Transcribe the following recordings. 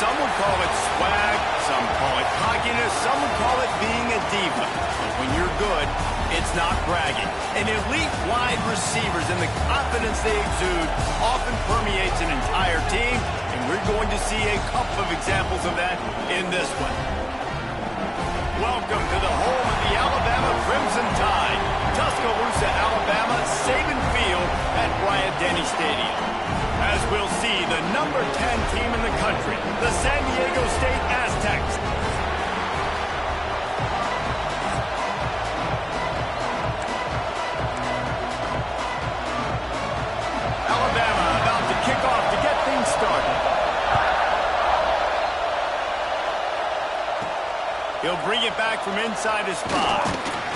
some would call it swag, some call it cockiness, some would call it being a diva. But when you're good, it's not bragging. And elite wide receivers and the confidence they exude often permeates an entire team, and we're going to see a couple of examples of that in this one. Welcome to the home of the Alabama Crimson Tide, Tuscaloosa, Alabama, Saban Field at Bryant-Denny Stadium. As we'll see, the number 10 team in the country, the San Diego State Aztecs. Alabama about to kick off to get things started. He'll bring it back from inside his 5.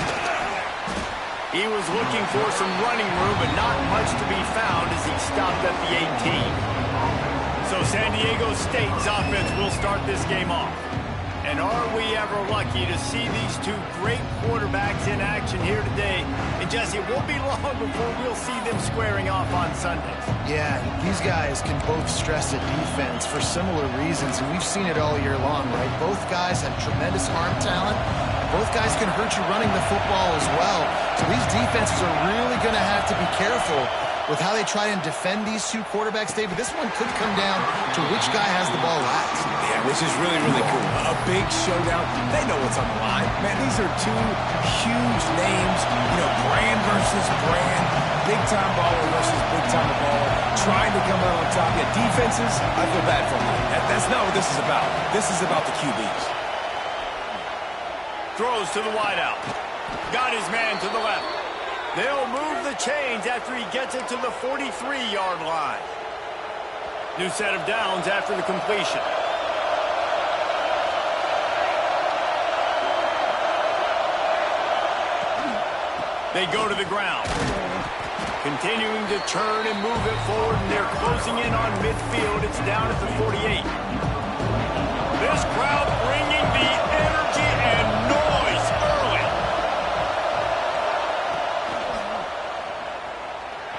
He was looking for some running room, but not much to be found as he stopped at the 18. So San Diego State's offense will start this game off. And are we ever lucky to see these two great quarterbacks in action here today? And Jesse, it won't be long before we'll see them squaring off on Sundays. Yeah, these guys can both stress a defense for similar reasons, and we've seen it all year long, right? Both guys have tremendous arm talent. Both guys can hurt you running the football as well. So these defenses are really going to have to be careful with how they try and defend these two quarterbacks, David. This one could come down to which guy has the ball last. Yeah, which is really, really cool. A big showdown. They know what's on the line. Man, these are two huge names. You know, brand versus brand. Big-time baller versus big-time baller. Trying to come out on top. Yeah, defenses, I feel bad for them. That's not what this is about. This is about the QBs. Throws to the wideout. Got his man to the left. They'll move the chains after he gets it to the 43-yard line. New set of downs after the completion. They go to the ground. Continuing to turn and move it forward, and they're closing in on midfield. It's down at the 48. This crowd bringing the energy and noise early.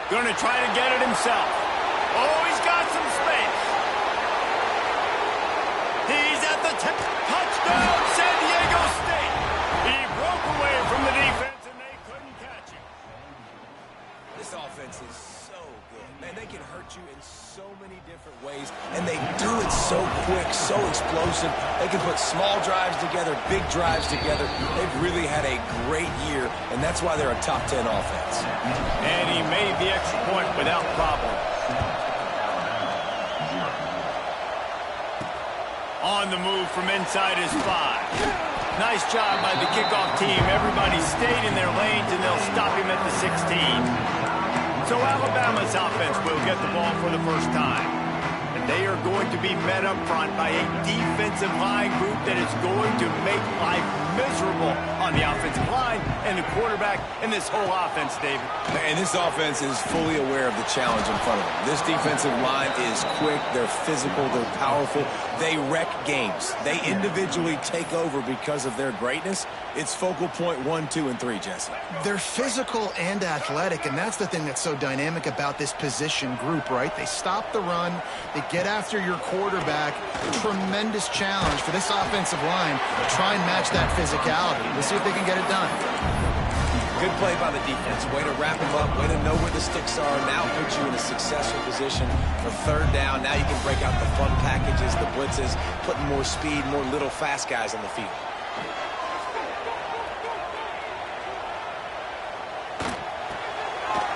Going to try to get it himself. Oh, he's got some space. He's at the touchdown, San Diego State. He broke away from the defense, and they couldn't catch him. This offense is so good. Man, they can hurt you in so many different ways, and they do it so quick, so explosive. They can put small drives together, big drives together. They've really had a great year, and that's why they're a top 10 offense. And he made the extra point without problem. On the move from inside his 5. Nice job by the kickoff team. Everybody stayed in their lanes, and they'll stop him at the 16. So Alabama's offense will get the ball for the first time. And they are going to be met up front by a defensive line group that is going to make life miserable on the offensive line and the quarterback and this whole offense, David. And this offense is fully aware of the challenge in front of them. This defensive line is quick, they're physical, they're powerful. They wreck games. They individually take over because of their greatness. It's focal point 1, 2, and 3, Jesse. They're physical and athletic, and that's the thing that's so dynamic about this position group, right? They stop the run, they get after your quarterback. Tremendous challenge for this offensive line to try and match that physicality. We'll see if they can get it done. Good play by the defense. Way to wrap them up. Way to know where the sticks are. Now put you in a successful position for third down. Now you can break out the fun packages, the blitzes, putting more speed, more little fast guys on the field.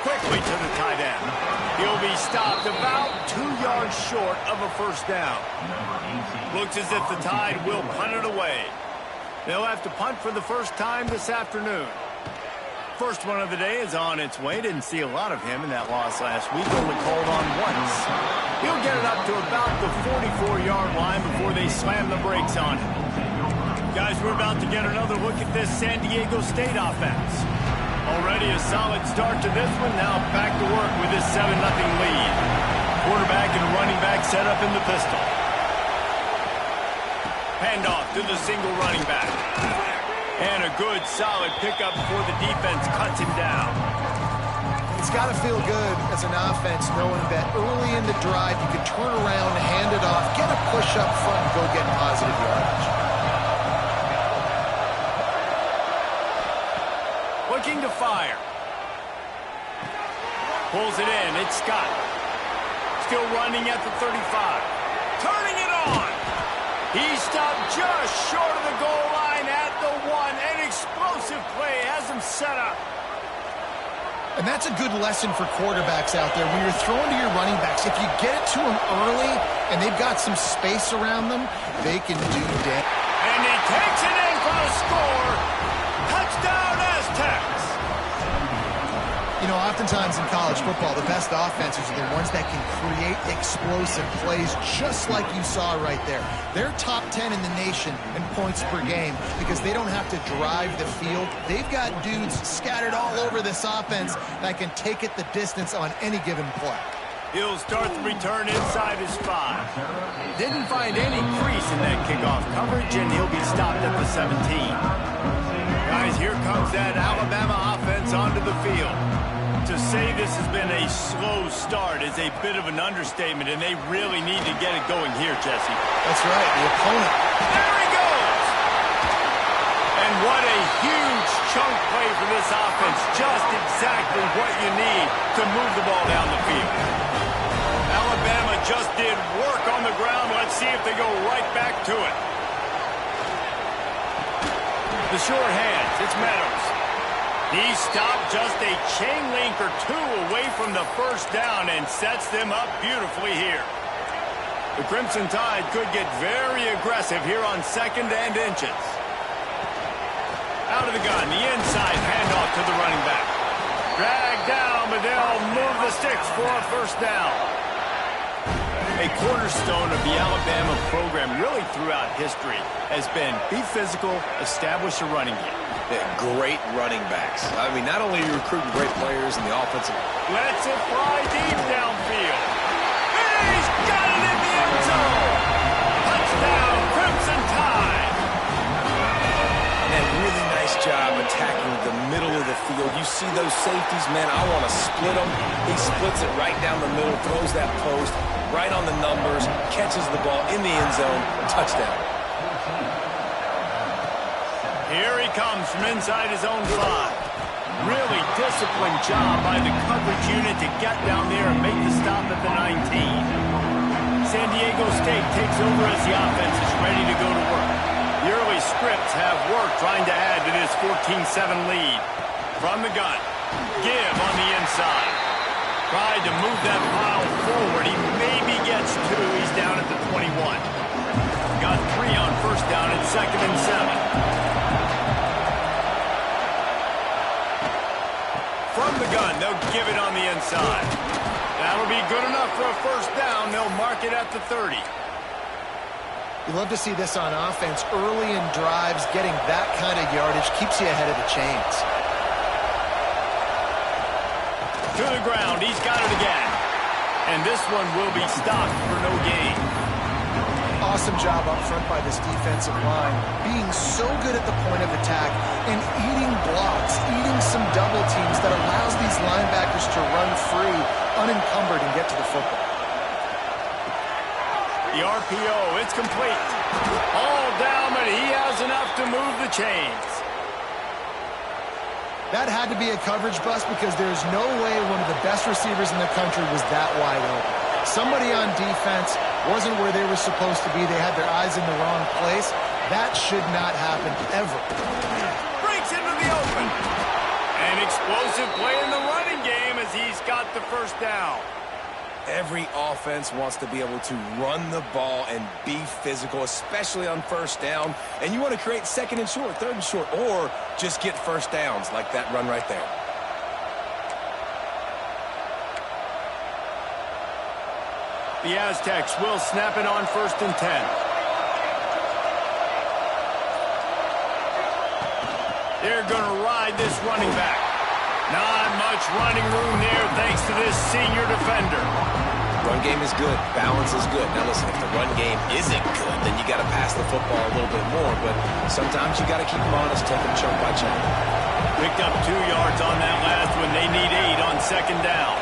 Quickly to the tight end. He'll be stopped about 2 yards short of a first down. Looks as if the Tide will punt it away. They'll have to punt for the first time this afternoon. First one of the day is on its way. Didn't see a lot of him in that loss last week. Only called on once. He'll get it up to about the 44-yard line before they slam the brakes on him. Guys, we're about to get another look at this San Diego State offense. Already a solid start to this one. Now back to work with this 7-0 lead. Quarterback and running back set up in the pistol. Handoff to the single running back. And a good, solid pickup before the defense cuts him down. It's It's got to feel good as an offense knowing that early in the drive you can turn around, hand it off, get a push up front, and go get positive yardage. Looking to fire. Pulls it in. It's Scott. Still running at the 35. Turning it on. He stopped just short of the goal line at the 1. An explosive play has him set up. And that's a good lesson for quarterbacks out there. When you're throwing to your running backs, if you get it to them early and they've got some space around them, they can do damage. And he takes it in for the score. Touchdown, Aztecs. You know, oftentimes in college football, the best offenses are the ones that can create explosive plays just like you saw right there. They're top 10 in the nation in points per game because they don't have to drive the field. They've got dudes scattered all over this offense that can take it the distance on any given play. He'll start the return inside his 5. Didn't find any crease in that kickoff coverage, and he'll be stopped at the 17. Guys, here comes that Alabama offense onto the field. To say this has been a slow start is a bit of an understatement, and they really need to get it going here, Jesse. That's right, the opponent. There he goes! And what a huge chunk play for this offense. Just exactly what you need to move the ball down the field. Alabama just did work on the ground. Let's see if they go right back to it. The short hands, it's Meadows. He stopped just a chain link or 2 away from the first down and sets them up beautifully here. The Crimson Tide could get very aggressive here on 2nd and inches. Out of the gun, the inside handoff to the running back. Dragged down, but they'll move the sticks for a first down. A cornerstone of the Alabama program really throughout history has been be physical, establish a running game. Yeah, great running backs. I mean, not only are you recruiting great players in the offensive. Lets it fly deep downfield. He's got it in the end zone. Touchdown, Crimson Tide. And really nice job attacking the middle of the field. You see those safeties, man, I want to split them. He splits it right down the middle, throws that post, right on the numbers, catches the ball in the end zone, touchdown. Here he comes from inside his own 5. Really disciplined job by the coverage unit to get down there and make the stop at the 19. San Diego State takes over as the offense is ready to go to work. The early scripts have worked trying to add to this 14-7 lead. From the gun, give on the inside. Tried to move that pile forward. He maybe gets 2. He's down at the 21. Got 3 on first down at 2nd and 7. From the gun, they'll give it on the inside. That'll be good enough for a first down. They'll mark it at the 30. You love to see this on offense. Early in drives, getting that kind of yardage keeps you ahead of the chains. To the ground, he's got it again. And this one will be stopped for no gain. Awesome job up front by this defensive line, being so good at the point of attack and eating blocks, eating some double teams that allows these linebackers to run free, unencumbered, and get to the football. The RPO, it's complete. All down, but he has enough to move the chains. That had to be a coverage bust because there's no way one of the best receivers in the country was that wide open. Somebody on defense wasn't where they were supposed to be. They had their eyes in the wrong place. That should not happen ever. Breaks into the open. An explosive play in the running game as he's got the first down. Every offense wants to be able to run the ball and be physical, especially on first down. And you want to create 2nd and short, 3rd and short, or just get first downs like that run right there. The Aztecs will snap it on 1st and 10. They're going to ride this running back. Not much running room there thanks to this senior defender. Run game is good. Balance is good. Now listen, if the run game isn't good, then you got to pass the football a little bit more. But sometimes you got to keep them honest, take them chunk by chunk. Picked up 2 yards on that last one. They need 8 on second down.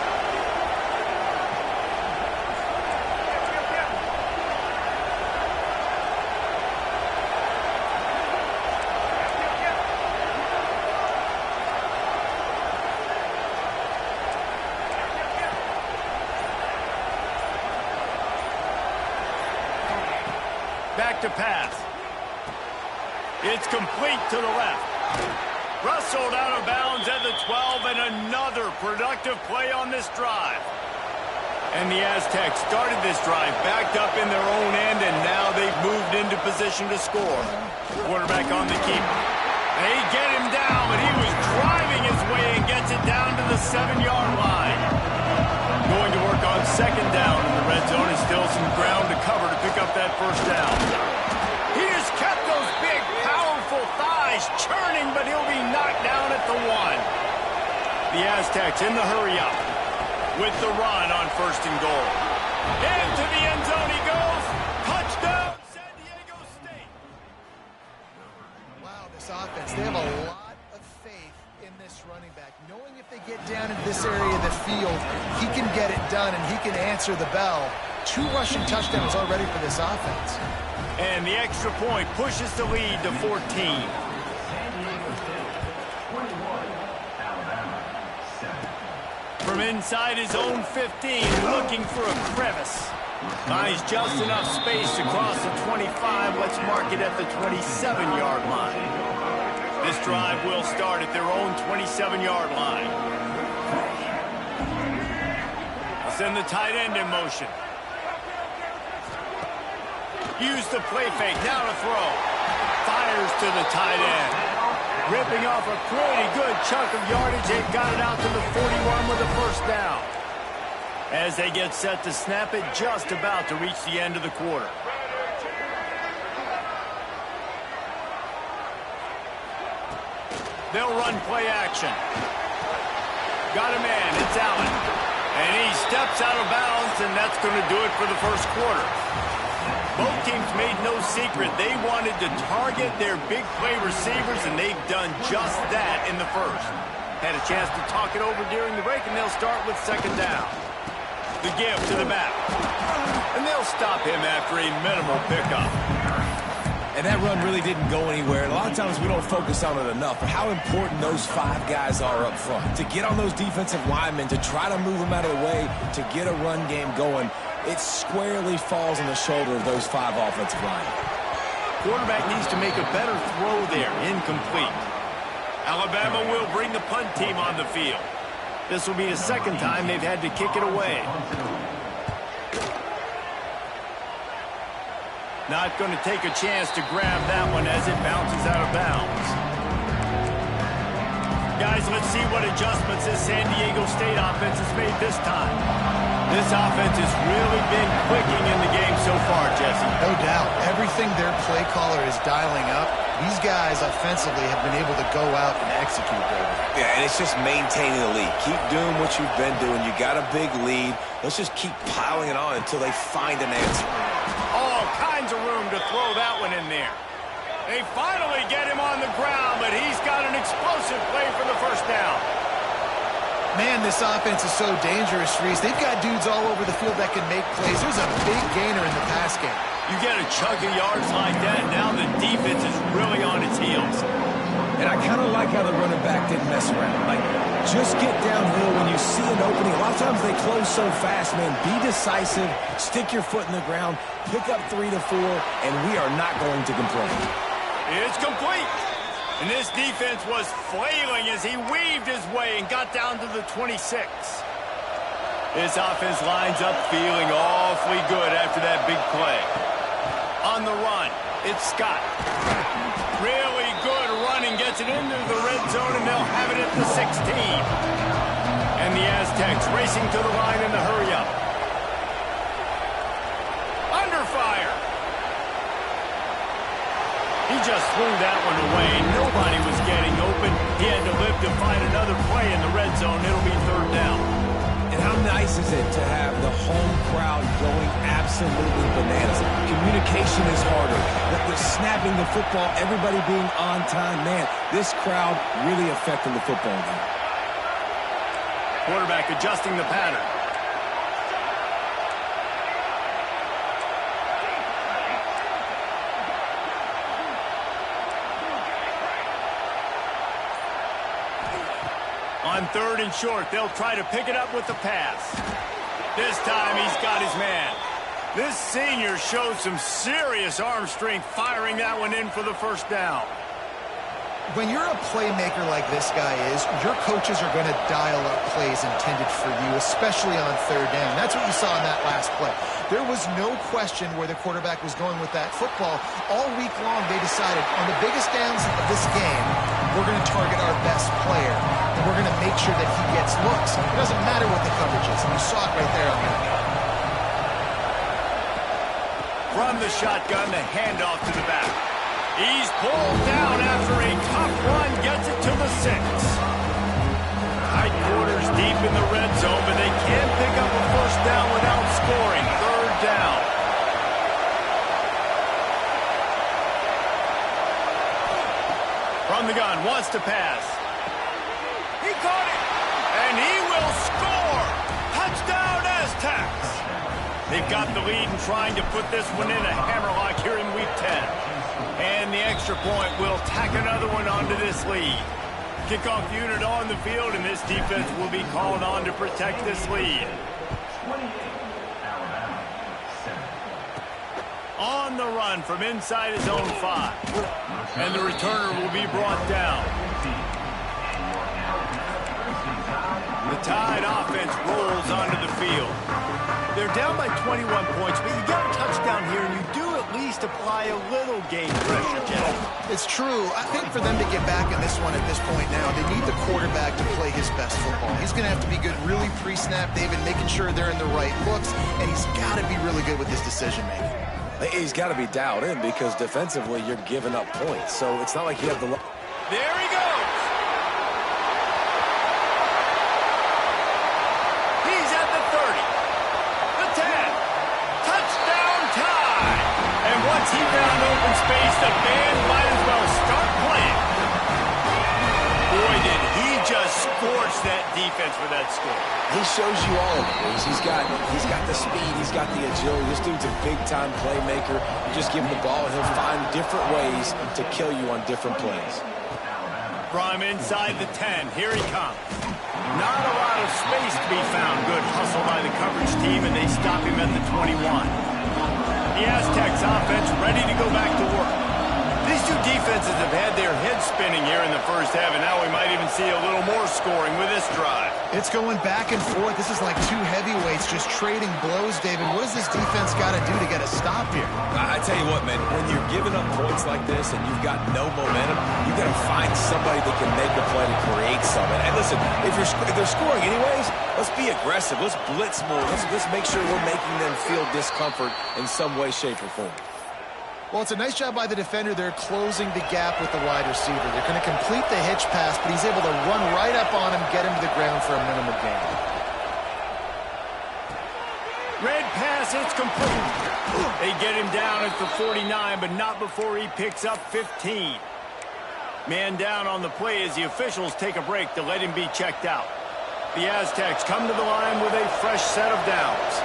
Back to pass. It's complete to the left. Wrestled out of bounds at the 12, and another productive play on this drive. And the Aztecs started this drive backed up in their own end, and now they've moved into position to score. Quarterback on the keeper. They get him down, but he was driving his way and gets it down to the 7-yard line. Going to work on second down in the red zone, and still some ground to cover to pick up that first down. He just kept those big, powerful thighs churning, but he'll be knocked down at the 1. The Aztecs in the hurry-up with the run on first and goal. Into the end zone he goes. Touchdown, San Diego State. Wow, this offense, they have a lot of faith in this running back. Knowing if they get down into this area of the field, he can get it done and he can answer the bell. 2 rushing touchdowns already for this offense. And the extra point pushes the lead to 14. From inside his own 15, looking for a crevice. Finds just enough space to cross the 25. Let's mark it at the 27-yard line. This drive will start at their own 27-yard line. They'll send the tight end in motion. Use the play fake, now to throw. Fires to the tight end. Ripping off a pretty good chunk of yardage. They've got it out to the 41 with a first down. As they get set to snap it, just about to reach the end of the quarter. They'll run play action. Got a man, it's Allen. And he steps out of bounds, and that's going to do it for the first quarter. Both teams made no secret. They wanted to target their big play receivers, and they've done just that in the first. Had a chance to talk it over during the break, and they'll start with second down. The give to the back. And they'll stop him after a minimal pickup. And that run really didn't go anywhere. A lot of times we don't focus on it enough, but how important those 5 guys are up front. To get on those defensive linemen, to try to move them out of the way, to get a run game going, it squarely falls on the shoulder of those 5 offensive linemen. Quarterback needs to make a better throw there. Incomplete. Alabama will bring the punt team on the field. This will be the second time they've had to kick it away. Not going to take a chance to grab that one as it bounces out of bounds. Guys, let's see what adjustments this San Diego State offense has made this time. This offense has really been clicking in the game so far, Jesse. No doubt. Everything their play caller is dialing up, these guys offensively have been able to go out and execute, baby. Yeah, and it's just maintaining the lead. Keep doing what you've been doing. You got a big lead. Let's just keep piling it on until they find an answer. All kinds of room to throw that one in there. They finally get him on the ground, but he's got an explosive play for the first down. Man, this offense is so dangerous, Reese. They've got dudes all over the field that can make plays. There's a big gainer in the pass game. You get a chunk of yards like that, now the defense is really on its heels. And I kind of like how the running back didn't mess around. Like, just get downhill when you see an opening. A lot of times they close so fast, man. Be decisive, stick your foot in the ground, pick up 3 to 4, and we are not going to complain. It's complete. And this defense was flailing as he weaved his way and got down to the 26. This offense lines up feeling awfully good after that big play. On the run, it's Scott. Really good running, gets it into the red zone, and they'll have it at the 16. And the Aztecs racing to the line in the hurry-up. Under fire. He just threw that one away. Nobody was getting open. He had to live to find another play in the red zone. It'll be third down. And how nice is it to have the home crowd going absolutely absolutely bananas. Communication is harder. The snapping the football, everybody being on time. Man, this crowd really affecting the football game. Quarterback adjusting the pattern. On 3rd and short, they'll try to pick it up with the pass. This time he's got his man. This senior showed some serious arm strength firing that one in for the first down. When you're a playmaker like this guy is, your coaches are going to dial up plays intended for you, especially on 3rd down. That's what you saw in that last play. There was no question where the quarterback was going with that football. All week long, they decided on the biggest downs of this game, we're going to target our best player, and we're going to make sure that he gets looks. It doesn't matter what the coverage is, and you saw it right there on that. From the shotgun, the handoff to the back. He's pulled down after a tough run, gets it to the 6. Tight quarters deep in the red zone, but they can't pick up a first down without scoring. 3rd down. From the gun, wants to pass. He caught it, and he will score. Touchdown, Aztecs. They've got the lead and trying to put this one in a hammerlock here in Week 10. And the extra point will tack another one onto this lead. Kickoff unit on the field, and this defense will be called on to protect this lead. On the run from inside his own 5. And the returner will be brought down. The Tide offense rolls onto the field. They're down by 21 points, but you get a touchdown here, and you do at least apply a little game pressure, Jeff. It's true. I think for them to get back in this one at this point now, they need the quarterback to play his best football. He's going to have to be good really pre-snap, David, making sure they're in the right looks, and he's got to be really good with his decision-making. He's got to be dialed in because defensively you're giving up points. So it's not like you have the... There he goes. He's at the 30. The 10. Touchdown tie. And once he found open space, the band might as well start playing. Boy, did he just scorch that defense for that score. He shows you all of it. He's got the speed. He's got the agility. This dude's a big-time playmaker. You just give him the ball, and he'll find different ways to kill you on different plays. From inside the 10, here he comes. Not a lot of space to be found. Good hustle by the coverage team, and they stop him at the 21. The Aztecs offense ready to go back to work. These two defenses have had their heads spinning here in the first half, and now we might even see a little more scoring with this drive. It's going back and forth. This is like two heavyweights just trading blows, David. What does this defense got to do to get a stop here? I tell you what, man, when you're giving up points like this and you've got no momentum, you've got to find somebody that can make a play to create something. And listen, if they're scoring anyways, let's be aggressive. Let's blitz more. Let's make sure we're making them feel discomfort in some way, shape, or form. Well, it's a nice job by the defender. They're closing the gap with the wide receiver. They're going to complete the hitch pass, but he's able to run right up on him, get him to the ground for a minimal gain. Red pass, it's complete. They get him down at the 49, but not before he picks up 15. Man down on the play as the officials take a break to let him be checked out. The Aztecs come to the line with a fresh set of downs.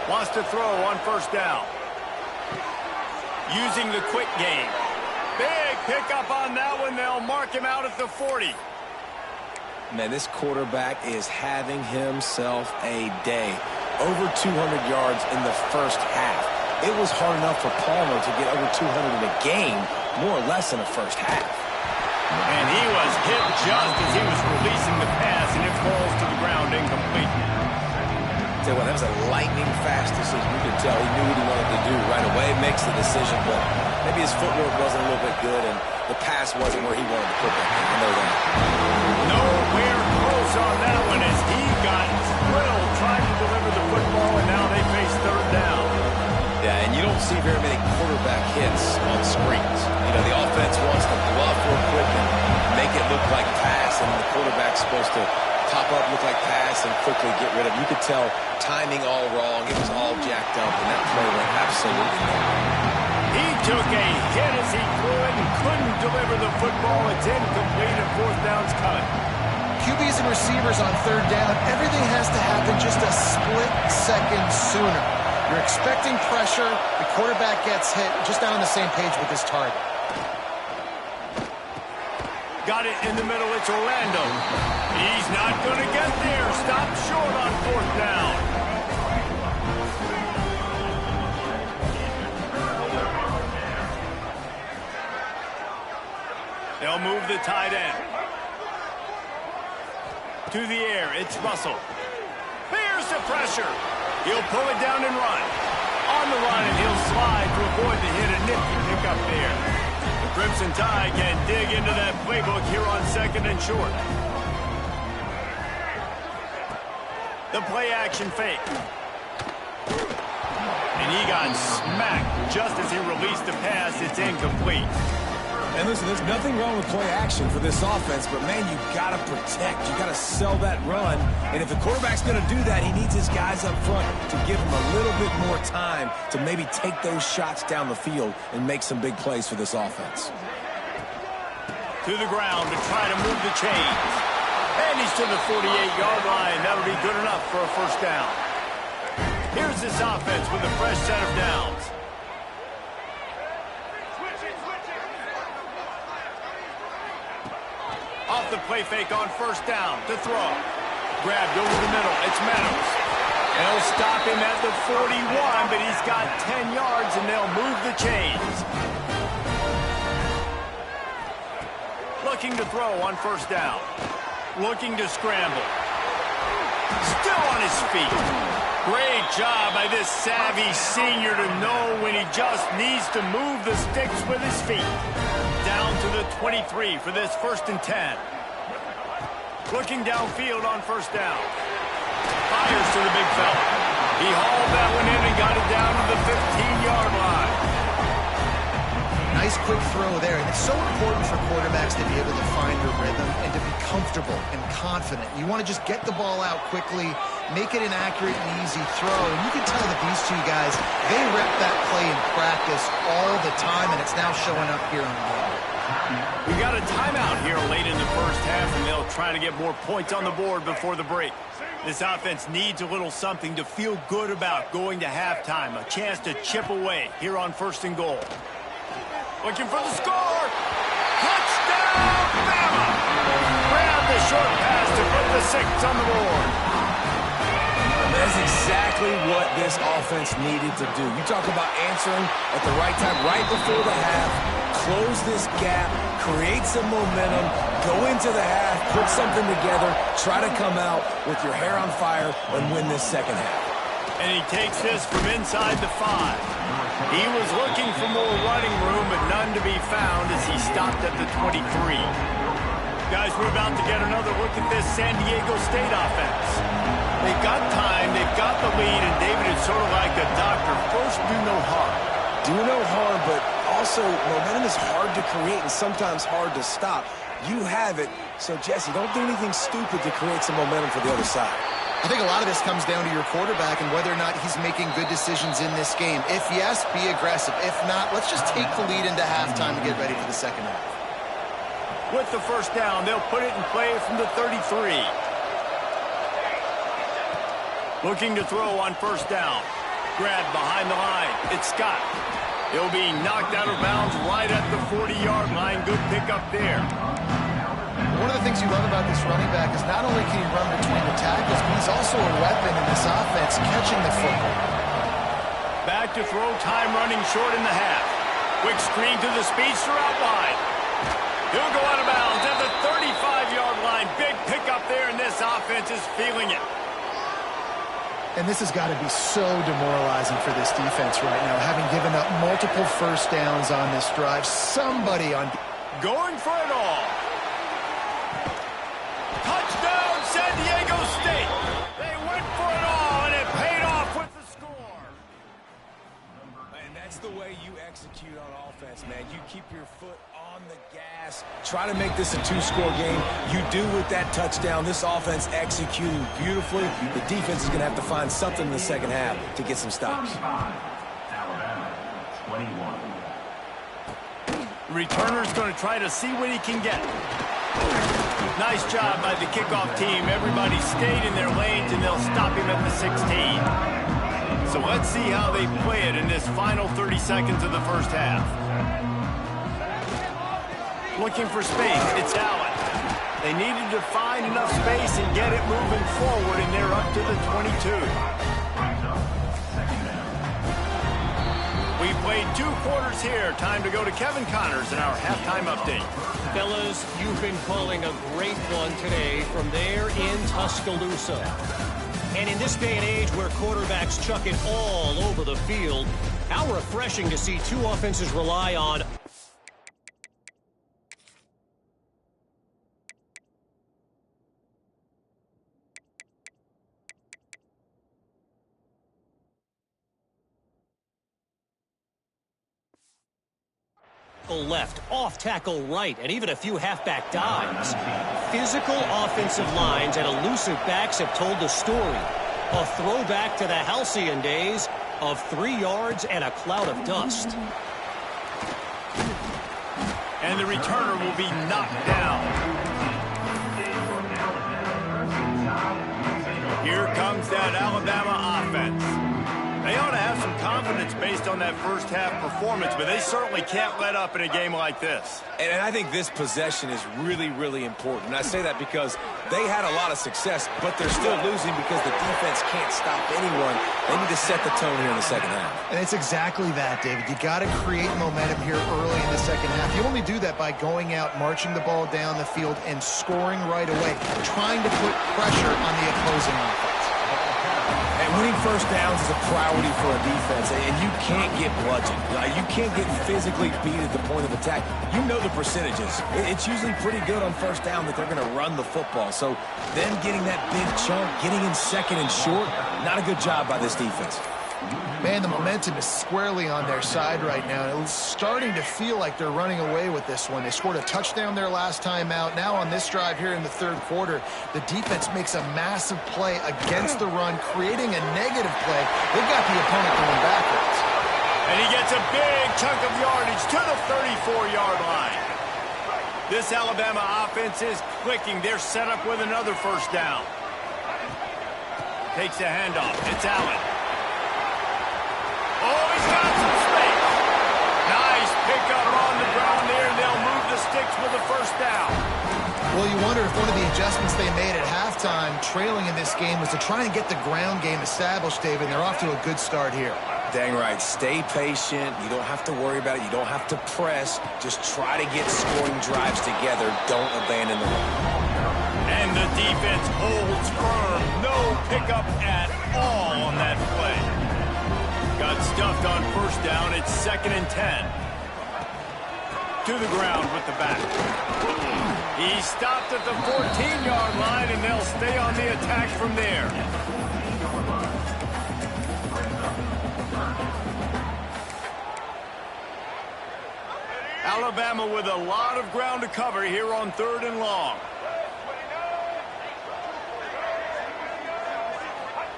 Wants to throw on first down. Using the quick game. Big pickup on that one. They'll mark him out at the 40. Man, this quarterback is having himself a day. Over 200 yards in the first half. It was hard enough for Palmer to get over 200 in a game, more or less in the first half. And he was hit just as he was releasing the pass, and it falls to the ground incomplete. Tell you what, that was a lightning-fast decision. You could tell he knew what he wanted to do right away. Makes the decision, but maybe his footwork wasn't a little bit good, and the pass wasn't where he wanted to put that thing. I know that. Nowhere close on that one as he got thrilled trying to deliver the football, and now they face third down. Yeah, and you don't see very many quarterback hits on screens. You know, the offense wants to bluff and quickly get rid of it. You could tell timing all wrong. It was all jacked up, and that play went absolutely nowhere. He took a hit as he threw it and couldn't deliver the football. It's incomplete and fourth down's coming. QBs and receivers on third down, everything has to happen just a split second sooner. You're expecting pressure, the quarterback gets hit, just not on the same page with his target. Got it in the middle, it's Orlando. He's not going to get there. Stop short on fourth down. They'll move the tight end. To the air, it's Russell. Here's the pressure. He'll pull it down and run. On the run, and he'll slide to avoid the hit. A nifty pick up there. The Crimson Tide can dig into that playbook here on second and short. The play-action fake. And he got smacked just as he released the pass. It's incomplete. And listen, there's nothing wrong with play action for this offense, but, man, you got to protect. You got to sell that run. And if the quarterback's going to do that, he needs his guys up front to give him a little bit more time to maybe take those shots down the field and make some big plays for this offense. To the ground to try to move the chains. And he's to the 48-yard line. That'll be good enough for a first down. Here's this offense with a fresh set of downs. Off the play fake on first down to throw. Grabbed over the middle. It's Meadows. They'll stop him at the 41, but he's got 10 yards, and they'll move the chains. Looking to throw on first down. Looking to scramble. Still on his feet. Great job by this savvy senior to know when he just needs to move the sticks with his feet. Down to the 23 for this 1st and 10. Looking downfield on first down. Fires to the big fella. He hauled that one in and got it down to the 15-yard line. Nice quick throw there. And it's so important for quarterbacks to be able to find their rhythm and to be comfortable and confident. You want to just get the ball out quickly, make it an accurate and easy throw. And you can tell that these two guys, they rep that play in practice all the time, and it's now showing up here on the game. We got a timeout here late in the first half, and they'll try to get more points on the board before the break. This offense needs a little something to feel good about going to halftime. A chance to chip away here on 1st and goal. Looking for the score. Touchdown, Bama! Grab the short pass to put the 6 on the board. That's exactly what this offense needed to do. You talk about answering at the right time, right before the half, close this gap, create some momentum, go into the half, put something together, try to come out with your hair on fire and win this second half. And he takes this from inside the 5. He was looking for more running room, but none to be found as he stopped at the 23. Guys, we're about to get another look at this San Diego State offense. They've got time, they've got the lead, and David, it's sort of like a doctor. First, do no harm. Do no harm, but also momentum is hard to create and sometimes hard to stop. You have it, so Jesse, don't do anything stupid to create some momentum for the other side. I think a lot of this comes down to your quarterback and whether or not he's making good decisions in this game. If yes, be aggressive. If not, let's just take the lead into halftime and get ready for the second half. With the first down, they'll put it in play from the 33. Looking to throw on first down. Grabbed behind the line. It's Scott. He'll be knocked out of bounds right at the 40-yard line. Good pickup there. One of the things you love about this running back is not only can he run between the tackles, but he's also a weapon in this offense, catching the football. Back to throw time running short in the half. Quick screen to the speedster out wide. He'll go out of bounds at the 35-yard line. Big pickup there, and this offense is feeling it. And this has got to be so demoralizing for this defense right now, having given up multiple first downs on this drive. Somebody on... Going for it all. Touchdown, San Diego State. They went for it all, and it paid off with the score. And that's the way you execute on offense, man. You keep your foot on the gas. Try to make this a two-score game. You do with that touchdown. This offense executing beautifully. The defense is going to have to find something in the second half to get some stops. Alabama, 21. Returner's going to try to see what he can get. Nice job by the kickoff team. Everybody stayed in their lanes, and they'll stop him at the 16. So let's see how they play it in this final 30 seconds of the first half. Looking for space. It's Allen. They needed to find enough space and get it moving forward, and they're up to the 22. We played 2 quarters here. Time to go to Kevin Connors in our halftime update. Fellas, you've been calling a great one today from there in Tuscaloosa. And in this day and age where quarterbacks chuck it all over the field, how refreshing to see 2 offenses rely on left, off tackle right, and even a few halfback dives. Physical offensive lines and elusive backs have told the story. A throwback to the halcyon days of 3 yards and a cloud of dust. And the returner will be knocked down. Here comes that Alabama offense. They ought to have some confidence based on that first half performance, but they certainly can't let up in a game like this. And I think this possession is really, really important. And I say that because they had a lot of success, but they're still losing because the defense can't stop anyone. They need to set the tone here in the second half. And it's exactly that, David. You got to create momentum here early in the second half. You only do that by going out, marching the ball down the field, and scoring right away, trying to put pressure on the opposing offense. And winning first downs is a priority for a defense, and you can't get bludgeoned. You can't get physically beat at the point of attack. You know the percentages. It's usually pretty good on first down that they're going to run the football. So them getting that big chunk, getting in second and short, not a good job by this defense. Man, the momentum is squarely on their side right now. It's starting to feel like they're running away with this one. They scored a touchdown their last time out. Now on this drive here in the third quarter, the defense makes a massive play against the run, creating a negative play. They've got the opponent going backwards. And he gets a big chunk of yardage to the 34-yard line. This Alabama offense is clicking. They're set up with another first down. Takes a handoff. It's Allen. Oh, he's got some space. Nice pickup on the ground there, and they'll move the sticks with a first down. Well, you wonder if one of the adjustments they made at halftime, trailing in this game, was to try and get the ground game established, David. They're off to a good start here. Dang right. Stay patient. You don't have to worry about it. You don't have to press. Just try to get scoring drives together. Don't abandon the run. And the defense holds firm. No pickup at all on that play. Got stuffed on first down. It's 2nd and 10. To the ground with the back. He stopped at the 14-yard line, and they'll stay on the attack from there. Alabama with a lot of ground to cover here on 3rd and long.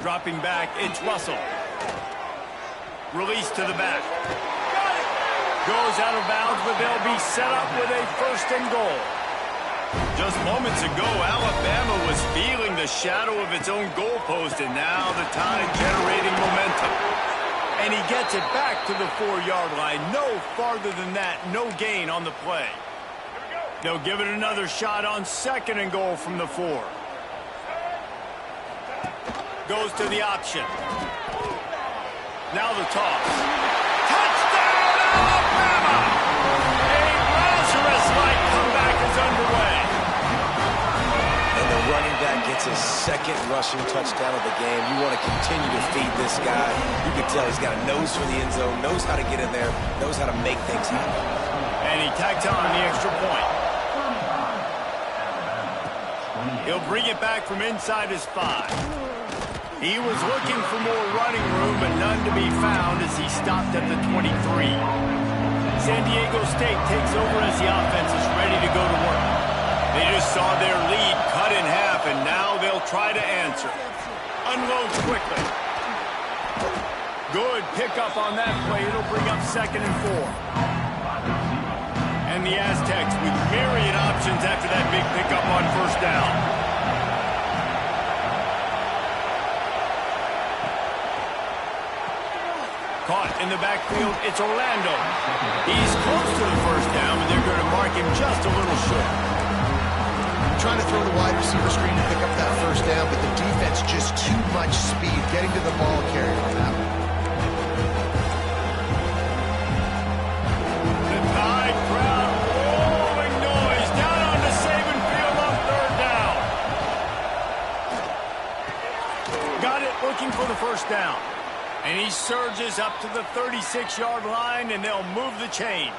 Dropping back, it's Russell. Release to the back. Goes out of bounds, but they'll be set up with a 1st and goal. Just moments ago, Alabama was feeling the shadow of its own goalpost, and now the Tide generating momentum. And he gets it back to the 4-yard line. No farther than that, no gain on the play. They'll give it another shot on 2nd and goal from the 4. Goes to the option. Now the toss. Touchdown, Alabama! A Lazarus-like comeback is underway. And the running back gets his 2nd rushing touchdown of the game. You want to continue to feed this guy. You can tell he's got a nose for the end zone, knows how to get in there, knows how to make things happen. And he tacked on the extra point. He'll bring it back from inside his 5. He was looking for more running room, but none to be found as he stopped at the 23. San Diego State takes over as the offense is ready to go to work. They just saw their lead cut in half, and now they'll try to answer. Unloads quickly. Good pickup on that play. It'll bring up 2nd and 4. And the Aztecs with myriad options after that big pickup on 1st down. Caught in the backfield, it's Orlando. He's close to the 1st down, but they're going to mark him just a little short. Trying to throw the wide receiver screen to pick up that 1st down, but the defense just too much speed getting to the ball carrier on that one. The Tide crowd rolling noise down on the Saban field on 3rd down. Got it, looking for the 1st down. And he surges up to the 36-yard line, and they'll move the chains.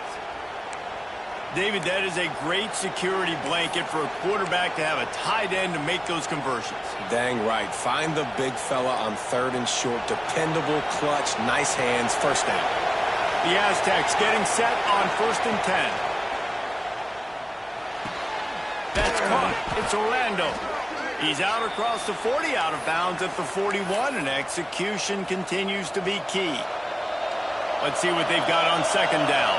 David, that is a great security blanket for a quarterback to have a tight end to make those conversions. Dang right. Find the big fella on 3rd and short. Dependable, clutch, nice hands, 1st down. The Aztecs getting set on 1st and 10. That's caught. It's Orlando. He's out across the 40, out of bounds at the 41, and execution continues to be key. Let's see what they've got on 2nd down.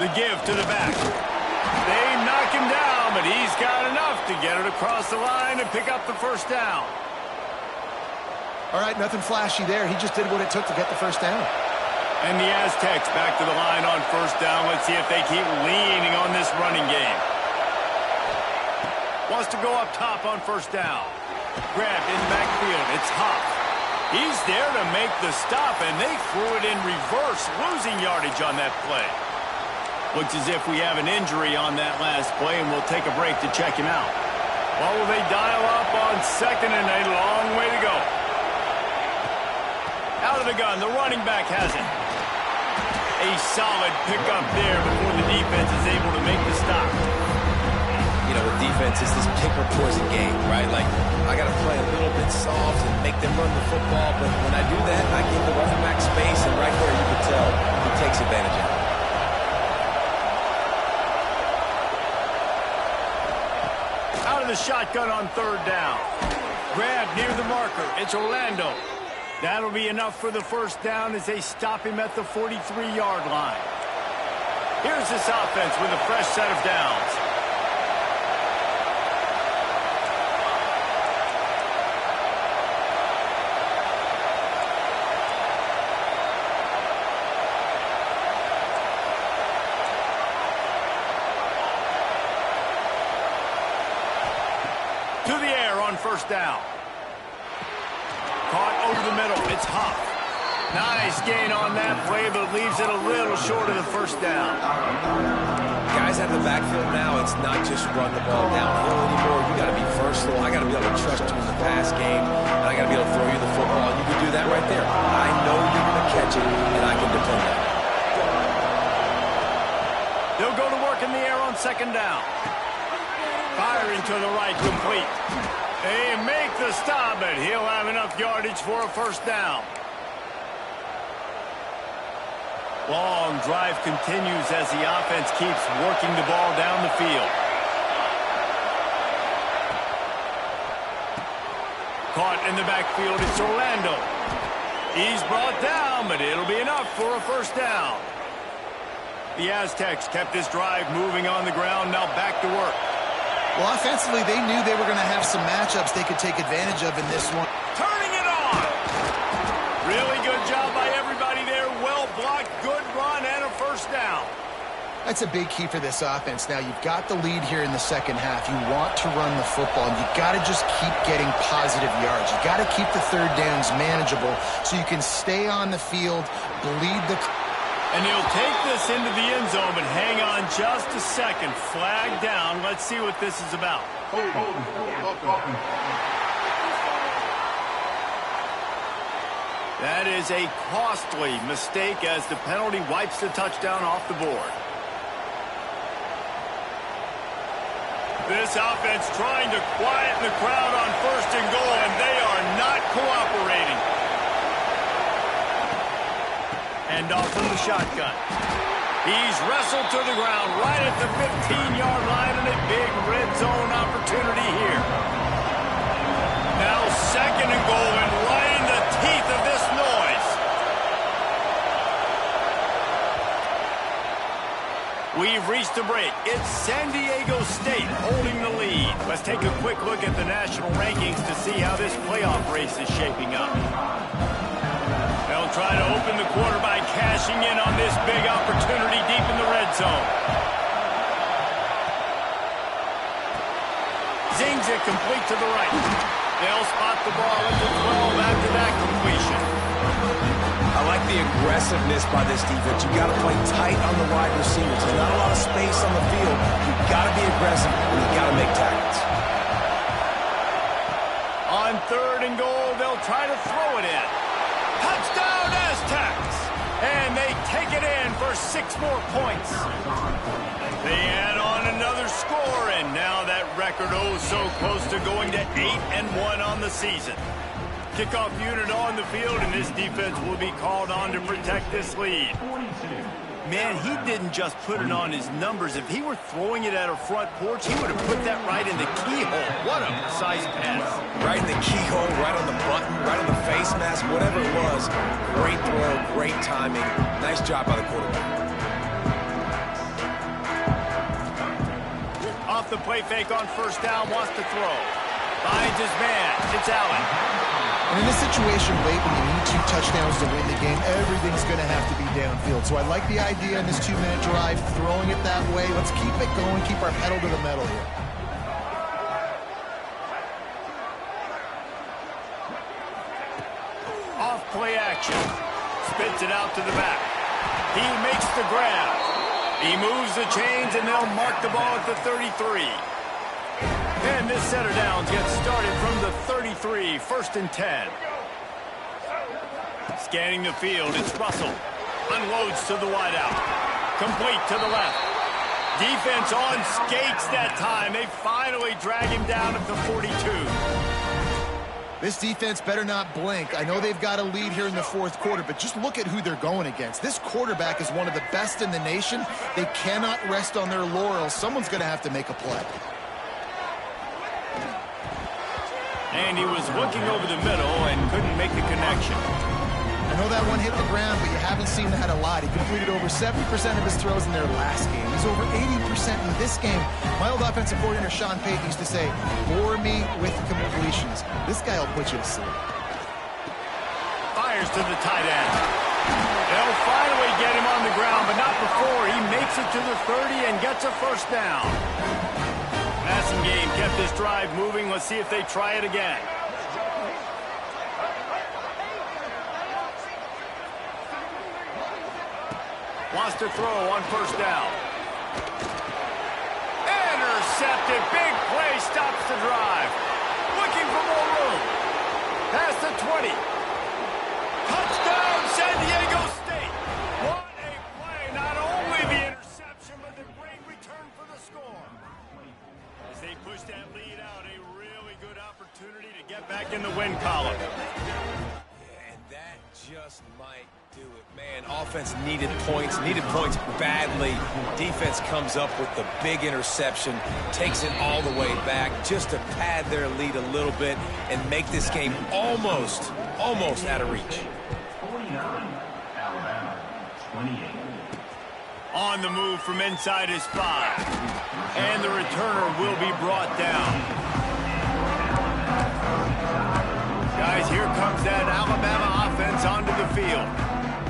The give to the back. They knock him down, but he's got enough to get it across the line and pick up the 1st down. All right, nothing flashy there. He just did what it took to get the 1st down. And the Aztecs back to the line on 1st down. Let's see if they keep leaning on this running game. Wants to go up top on 1st down. Grabbed in the backfield. It's Hop. He's there to make the stop, and they threw it in reverse, losing yardage on that play. Looks as if we have an injury on that last play, and we'll take a break to check him out. Well, will they dial up on 2nd and a long way to go? Out of the gun, the running back has it. A solid pickup there before the defense is able to make the stop. You know, with defense, it's this pick or poison game, right? Like, I got to play a little bit soft and make them run the football, but when I do that, I give the running back space, and right there you can tell he takes advantage of it. The shotgun on 3rd down. Grabbed near the marker. It's Orlando. That'll be enough for the 1st down as they stop him at the 43-yard line. Here's this offense with a fresh set of downs. To the air on 1st down. Caught over the middle. It's Hop. Nice gain on that play, but leaves it a little short of the 1st down. Guys at the backfield now, it's not just run the ball downhill anymore. You got to be versatile. I got to be able to trust you in the pass game, and I got to be able to throw you the football. You can do that right there. I know you're going to catch it, and I can depend on it. They'll go to work in the air on 2nd down. Firing to the right, complete. They make the stop, but he'll have enough yardage for a 1st down. Long drive continues as the offense keeps working the ball down the field. Caught in the backfield, it's Orlando. He's brought down, but it'll be enough for a 1st down. The Aztecs kept this drive moving on the ground, now back to work. Well, offensively, they knew they were going to have some matchups they could take advantage of in this one. Turning it on! Really good job by everybody there. Well blocked, good run, and a 1st down. That's a big key for this offense. Now, you've got the lead here in the 2nd half. You want to run the football, and you've got to just keep getting positive yards. You've got to keep the 3rd downs manageable so you can stay on the field, bleed the... And he'll take this into the end zone, but hang on just a second. Flag down. Let's see what this is about. That is a costly mistake as the penalty wipes the touchdown off the board. This offense trying to quieten the crowd on 1st and goal, and they are not cooperating. And off from the shotgun. He's wrestled to the ground right at the 15-yard line, and a big red zone opportunity here. Now 2nd and goal, and right in the teeth of this noise. We've reached a break. It's San Diego State holding the lead. Let's take a quick look at the national rankings to see how this playoff race is shaping up. They'll try to open the quarter by cashing in on this big opportunity deep in the red zone. Zings it complete to the right. They'll spot the ball at the 12 after that completion. I like the aggressiveness by this defense. You've got to play tight on the wide receivers. There's not a lot of space on the field. You've got to be aggressive, and you've got to make tackles. On 3rd and goal, they'll try to throw it in. Touchdown, Aztecs! And they take it in for 6 more points. They add on another score, and now that record so close to going to 8-1 on the season. Kickoff unit on the field, and this defense will be called on to protect this lead. Man, he didn't just put it on his numbers. If he were throwing it at a front porch, he would have put that right in the keyhole. What a precise pass. Right in the keyhole, right on the button, right on the face mask, whatever it was. Great throw, great timing. Nice job by the quarterback. Off the play fake on 1st down, wants to throw. Finds his man. It's Allen. And in this situation late when you need 2 touchdowns to win the game, everything's going to have to be downfield. So I like the idea in this 2-minute drive, throwing it that way. Let's keep it going, keep our pedal to the metal here. Off play action. Spits it out to the back. He makes the grab. He moves the chains, and they'll mark the ball at the 33. And this setter downs gets started from the 33, 1st and 10. Scanning the field, it's Russell. Unloads to the wideout. Complete to the left. Defense on skates that time. They finally drag him down at the 42. This defense better not blink. I know they've got a lead here in the 4th quarter, but just look at who they're going against. This quarterback is one of the best in the nation. They cannot rest on their laurels. Someone's going to have to make a play. And he was looking over the middle and couldn't make the connection. I know that one hit the ground, but you haven't seen that a lot. He completed over 70% of his throws in their last game. He's over 80% in this game. My old offensive coordinator, Sean Payton, used to say, bore me with completions. This guy will put you to sleep. Fires to the tight end. They'll finally get him on the ground, but not before he makes it to the 30 and gets a 1st down. Passing game kept this drive moving. Let's see if they try it again. Wants to throw on 1st down. Intercepted. Big play stops the drive. Looking for more room. Past the 20. Touchdown, San Diego State. What a play. Not only the interception, but the great return for the score. As they push that lead out, a really good opportunity to get back in the win column. Yeah, and that just might do it. Man, offense needed points badly. Defense comes up with the big interception, takes it all the way back just to pad their lead a little bit and make this game almost out of reach. 49, Alabama, 28. On the move from inside his 5. And the returner will be brought down. Guys, here comes that Alabama offense onto the field.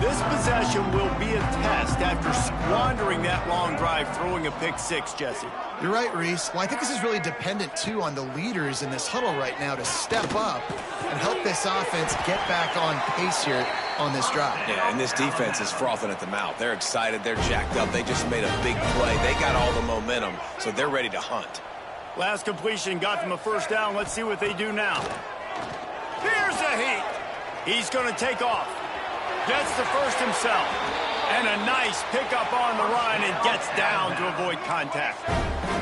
This possession will be a test after squandering that long drive, throwing a pick-6, Jesse. You're right, Reese. Well, I think this is really dependent, too, on the leaders in this huddle right now to step up and help this offense get back on pace here on this drive. Yeah, and this defense is frothing at the mouth. They're excited. They're jacked up. They just made a big play. They got all the momentum, so they're ready to hunt. Last completion got them a first down. Let's see what they do now. Here's a heat. He's going to take off. Gets the first himself. And a nice pickup on the run and gets down to avoid contact.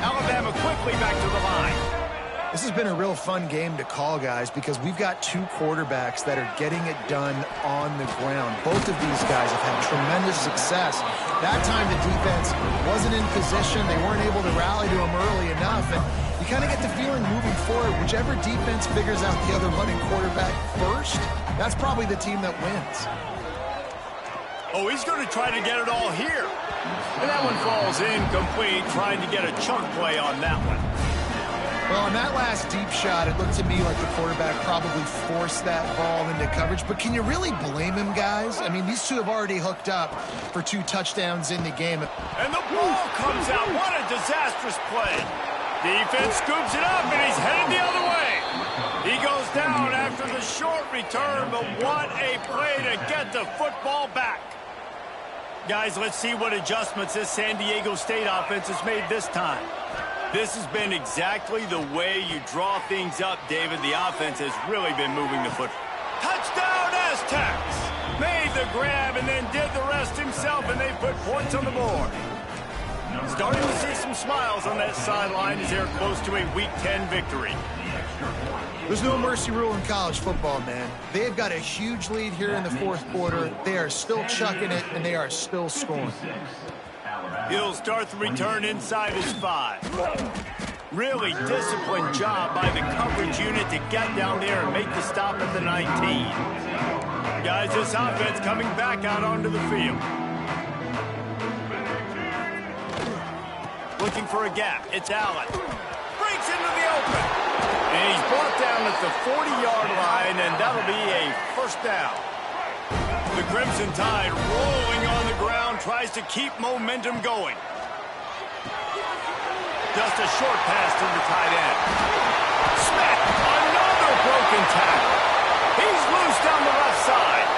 Alabama quickly back to the line. This has been a real fun game to call, guys, because we've got two quarterbacks that are getting it done on the ground. Both of these guys have had tremendous success. That time the defense wasn't in position. They weren't able to rally to him early enough. And you kind of get the feeling moving forward, whichever defense figures out the other running quarterback first, that's probably the team that wins. Oh, he's going to try to get it all here. And that one falls incomplete, trying to get a chunk play on that one. Well, on that last deep shot, it looked to me like the quarterback probably forced that ball into coverage. But can you really blame him, guys? I mean, these two have already hooked up for 2 touchdowns in the game. And the ball comes out. What a disastrous play. Defense scoops it up, and he's headed the other way. He goes down after the short return, but what a play to get the football back. Guys, let's see what adjustments this San Diego State offense has made this time. This has been exactly the way you draw things up, David. The offense has really been moving the football. Touchdown, Aztecs! Made the grab and then did the rest himself, and they put points on the board. Starting to see some smiles on that sideline as they're close to a Week 10 victory. There's no mercy rule in college football, man. They've got a huge lead here in the fourth quarter. They are still chucking it, and they are still scoring. He'll start the return inside his 5. Really disciplined job by the coverage unit to get down there and make the stop at the 19. Guys, this offense coming back out onto the field. Looking for a gap. It's Allen. Breaks into the open. And he's brought down at the 40-yard line, and that'll be a first down. The Crimson Tide rolling on the ground, tries to keep momentum going. Just a short pass to the tight end. Smack! Another broken tackle. He's loose down the left side.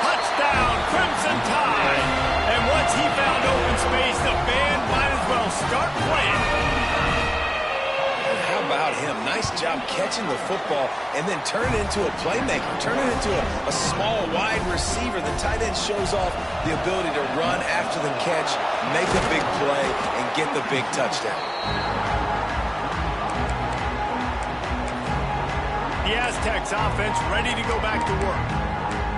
Touchdown, Crimson Tide. And once he found open space, the band might as well start playing. How about him? Nice job catching the football and then turn it into a playmaker. Turn it into a small, wide receiver. The tight end shows off the ability to run after the catch, make a big play, and get the big touchdown. The Aztecs offense ready to go back to work.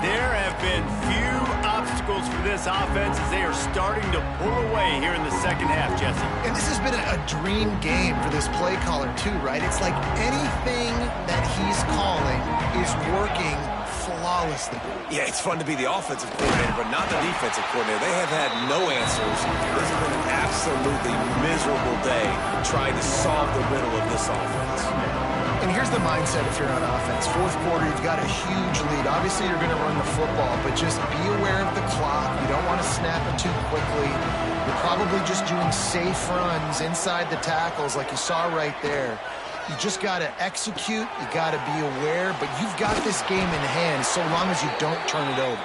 There have been few obstacles for this offense as they are starting to pull away here in the second half, Jesse. And this has been a dream game for this play caller, too, right? It's like anything that he's calling is working flawlessly. Yeah, it's fun to be the offensive coordinator, but not the defensive coordinator. They have had no answers. This has been an absolutely miserable day trying to solve the riddle of this offense. And here's the mindset if you're on offense. Fourth quarter, you've got a huge lead. Obviously, you're going to run the football, but just be aware of the clock. You don't want to snap it too quickly. You're probably just doing safe runs inside the tackles like you saw right there. You just got to execute. You got to be aware, but you've got this game in hand so long as you don't turn it over.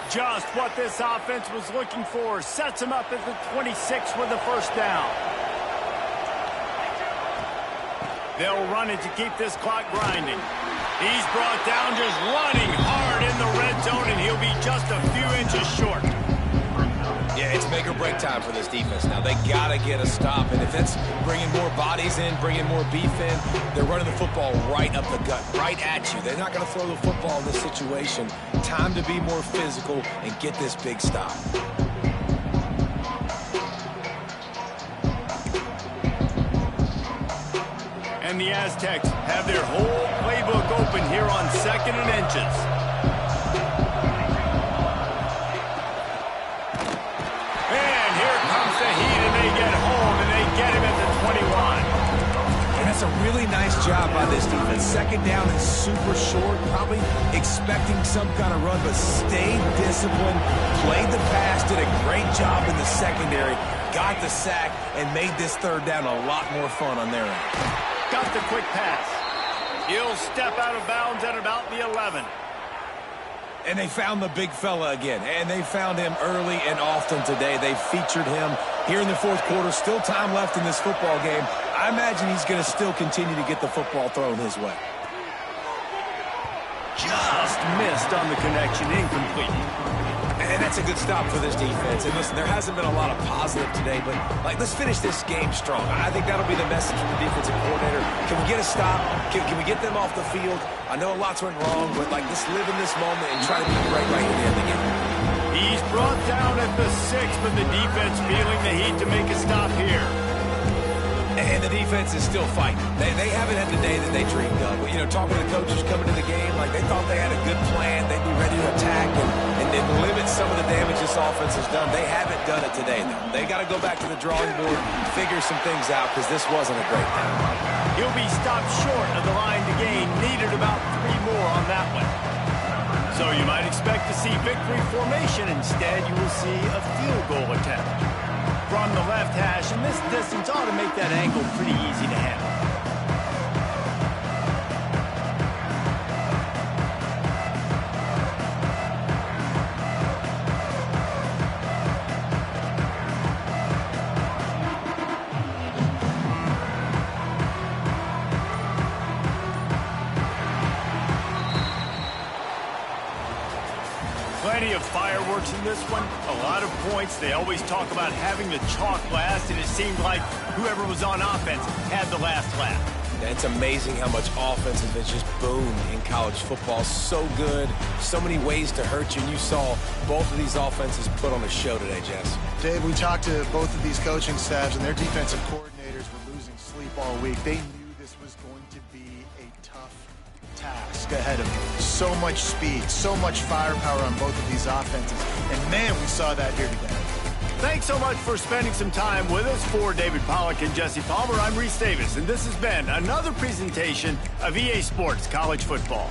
Just what this offense was looking for. Sets him up at the 26 with the first down. They'll run it to keep this clock grinding. He's brought down just running hard in the red zone, and he'll be just a few inches short. Yeah, it's make or break time for this defense now. They got to get a stop, and if it's bringing more bodies in, bringing more beef in, they're running the football right up the gut, right at you. They're not going to throw the football in this situation. Time to be more physical and get this big stop. And the Aztecs have their whole playbook open here on 2nd and inches. And here comes the heat, and they get home, and they get him at the 21. And That's a really nice job by this defense. Second down is super short, probably expecting some kind of run, but stayed disciplined, played the pass, did a great job in the secondary, got the sack, and made this third down a lot more fun on their end. Got the quick pass. He'll step out of bounds at about the 11. And they found the big fella again, and they found him early and often today. They featured him here in the fourth quarter. Still time left in this football game. I imagine he's going to still continue to get the football thrown his way. Just missed on the connection, incomplete. And that's a good stop for this defense. And listen, there hasn't been a lot of positive today, but let's finish this game strong. I think that'll be the message from the defensive coordinator. Can we get a stop? Can we get them off the field? I know a lot's went wrong, but let's live in this moment and try to be great right in the end of the game. He's brought down at the 6, but the defense feeling the heat to make a stop here. And the defense is still fighting. They haven't had the day that they dreamed of. But, talking to the coaches coming to the game, they thought they had a good plan. They'd be ready to attack and limit some of the damage this offense has done. They haven't done it today, though. They got to go back to the drawing board, figure some things out, because this wasn't a great day. He'll be stopped short of the line to gain. Needed about 3 more on that one. So you might expect to see victory formation. Instead, you will see a field goal attempt from the left hash, and this distance ought to make that angle pretty easy to handle. Plenty of fireworks in this one, a lot of points. They always talk about having the chalk last, and it seemed like whoever was on offense had the last laugh. It's amazing how much offense has just boomed in college football. So good, so many ways to hurt you, and you saw both of these offenses put on a show today, Jess. Dave, we talked to both of these coaching staffs, and their defensive coordinators were losing sleep all week. They knew this was going to be a tough task ahead of them. So much speed, so much firepower on both of these offenses. And, man, we saw that here today. Thanks so much for spending some time with us. For David Pollack and Jesse Palmer, I'm Reese Davis, and this has been another presentation of EA Sports College Football.